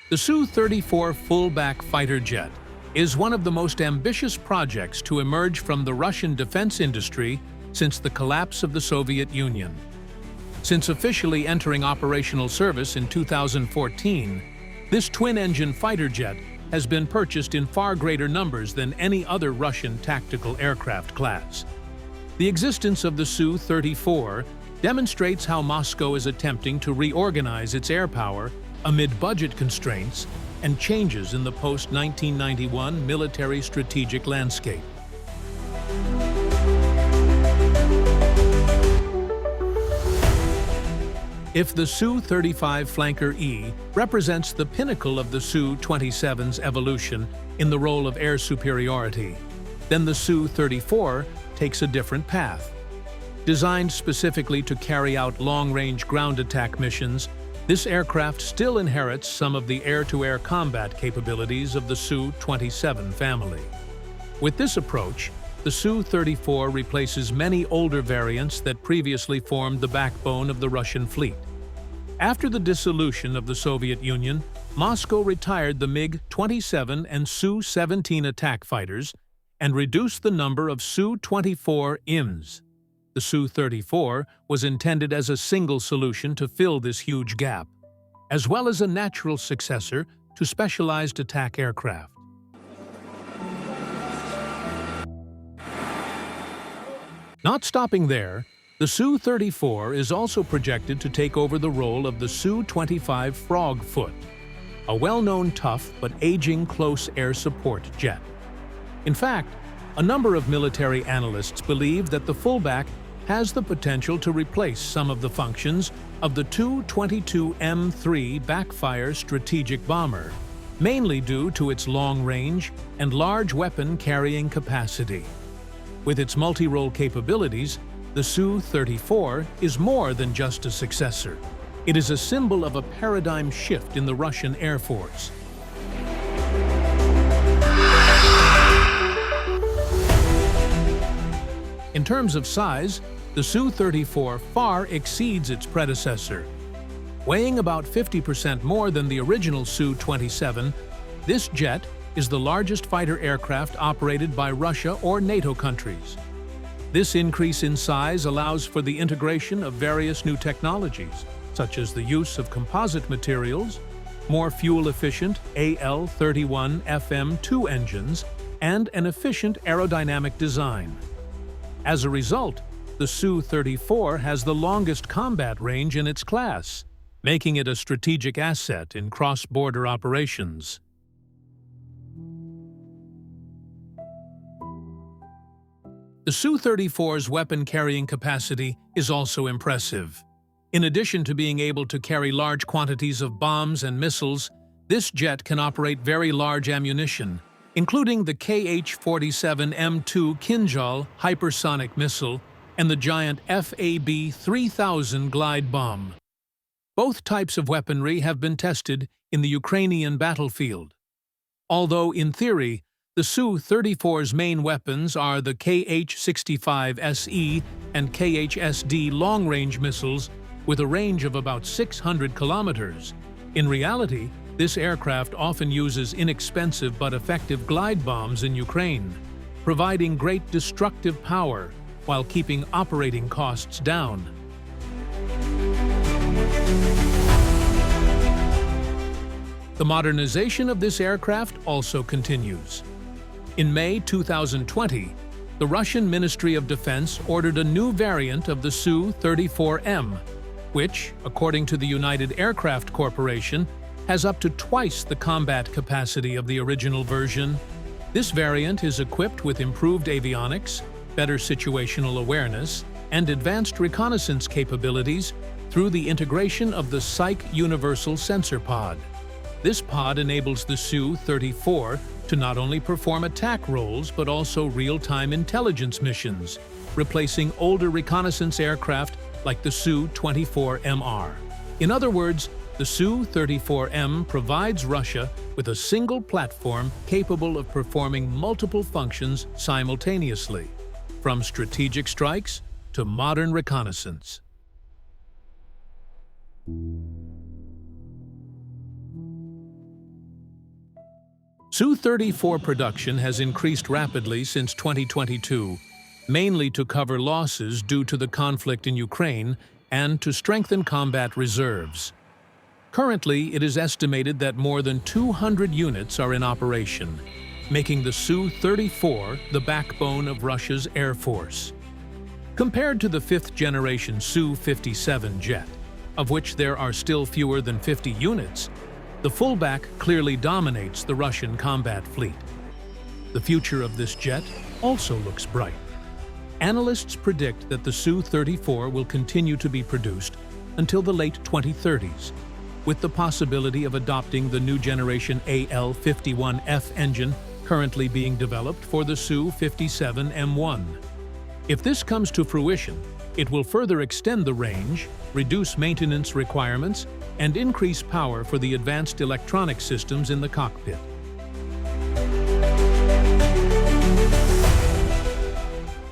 The Su-34 Fullback fighter jet is one of the most ambitious projects to emerge from the Russian defense industry since the collapse of the Soviet Union. Since officially entering operational service in 2014, this twin-engine fighter jet has been purchased in far greater numbers than any other Russian tactical aircraft class. The existence of the Su-34 demonstrates how Moscow is attempting to reorganize its air power amid budget constraints and changes in the post-1991 military strategic landscape. If the Su-35 Flanker E represents the pinnacle of the Su-27's evolution in the role of air superiority, then the Su-34 takes a different path. Designed specifically to carry out long-range ground attack missions, this aircraft still inherits some of the air-to-air combat capabilities of the Su-27 family. With this approach, the Su-34 replaces many older variants that previously formed the backbone of the Russian fleet. After the dissolution of the Soviet Union, Moscow retired the MiG-27 and Su-17 attack fighters and reduced the number of Su-24 IMs. The Su-34 was intended as a single solution to fill this huge gap, as well as a natural successor to specialized attack aircraft. Not stopping there, the Su-34 is also projected to take over the role of the Su-25 Frogfoot, a well-known tough but aging close air support jet. In fact, a number of military analysts believe that the Fullback has the potential to replace some of the functions of the Tu-22M3 backfire strategic bomber, mainly due to its long range and large weapon carrying capacity. With its multi-role capabilities, the Su-34 is more than just a successor. It is a symbol of a paradigm shift in the Russian Air Force. In terms of size, the Su-34 far exceeds its predecessor. Weighing about 50% more than the original Su-27, this jet is the largest fighter aircraft operated by Russia or NATO countries. This increase in size allows for the integration of various new technologies, such as the use of composite materials, more fuel-efficient AL-31FM2 engines, and an efficient aerodynamic design. As a result, the Su-34 has the longest combat range in its class, making it a strategic asset in cross-border operations. The Su-34's weapon-carrying capacity is also impressive. In addition to being able to carry large quantities of bombs and missiles, this jet can operate very large ammunition, including the Kh-47M2 Kinjal hypersonic missile and the giant FAB-3000 glide bomb. Both types of weaponry have been tested in the Ukrainian battlefield. Although, in theory, the Su-34's main weapons are the Kh-65SE and Kh-SD long-range missiles with a range of about 600 kilometers. In reality, this aircraft often uses inexpensive but effective glide bombs in Ukraine, providing great destructive power while keeping operating costs down. The modernization of this aircraft also continues. In May 2020, the Russian Ministry of Defense ordered a new variant of the Su-34M, which, according to the United Aircraft Corporation, has up to twice the combat capacity of the original version. This variant is equipped with improved avionics, better situational awareness, and advanced reconnaissance capabilities through the integration of the Psych Universal Sensor Pod. This pod enables the Su-34 to not only perform attack roles but also real-time intelligence missions, replacing older reconnaissance aircraft like the Su-24MR. In other words, the Su-34M provides Russia with a single platform capable of performing multiple functions simultaneously, from strategic strikes to modern reconnaissance. Su-34 production has increased rapidly since 2022, mainly to cover losses due to the conflict in Ukraine and to strengthen combat reserves. Currently, it is estimated that more than 200 units are in operation, making the Su-34 the backbone of Russia's Air Force. Compared to the fifth-generation Su-57 jet, of which there are still fewer than 50 units, the Fullback clearly dominates the Russian combat fleet. The future of this jet also looks bright. Analysts predict that the Su-34 will continue to be produced until the late 2030s, with the possibility of adopting the new generation AL-51F engine currently being developed for the Su-57 M1. If this comes to fruition, it will further extend the range, reduce maintenance requirements, and increase power for the advanced electronic systems in the cockpit.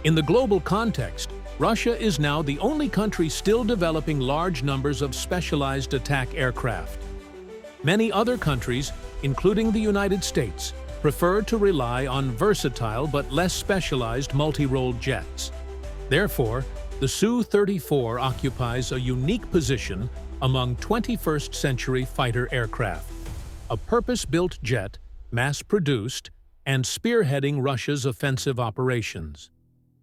In the global context, Russia is now the only country still developing large numbers of specialized attack aircraft. Many other countries, including the United States, prefer to rely on versatile but less specialized multi-role jets. Therefore, the Su-34 occupies a unique position among 21st-century fighter aircraft, a purpose-built jet, mass-produced, and spearheading Russia's offensive operations.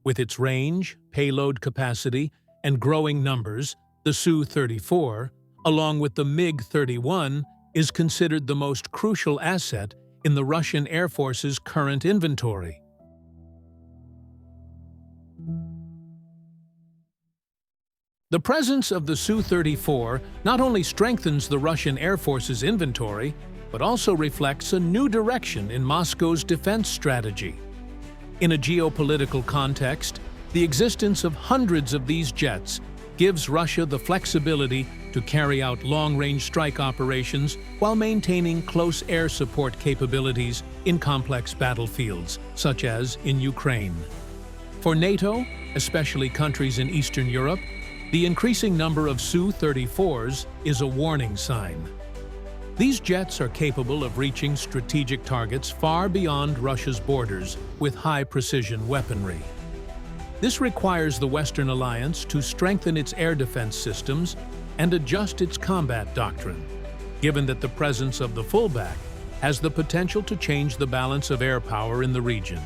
With its range, payload capacity, and growing numbers, the Su-34, along with the MiG-31, is considered the most crucial asset in the Russian Air Force's current inventory. The presence of the Su-34 not only strengthens the Russian Air Force's inventory, but also reflects a new direction in Moscow's defense strategy. In a geopolitical context, the existence of hundreds of these jets gives Russia the flexibility to carry out long-range strike operations while maintaining close air support capabilities in complex battlefields, such as in Ukraine. For NATO, especially countries in Eastern Europe, the increasing number of Su-34s is a warning sign. These jets are capable of reaching strategic targets far beyond Russia's borders with high-precision weaponry. This requires the Western alliance to strengthen its air defense systems and adjust its combat doctrine, given that the presence of the Fullback has the potential to change the balance of air power in the region.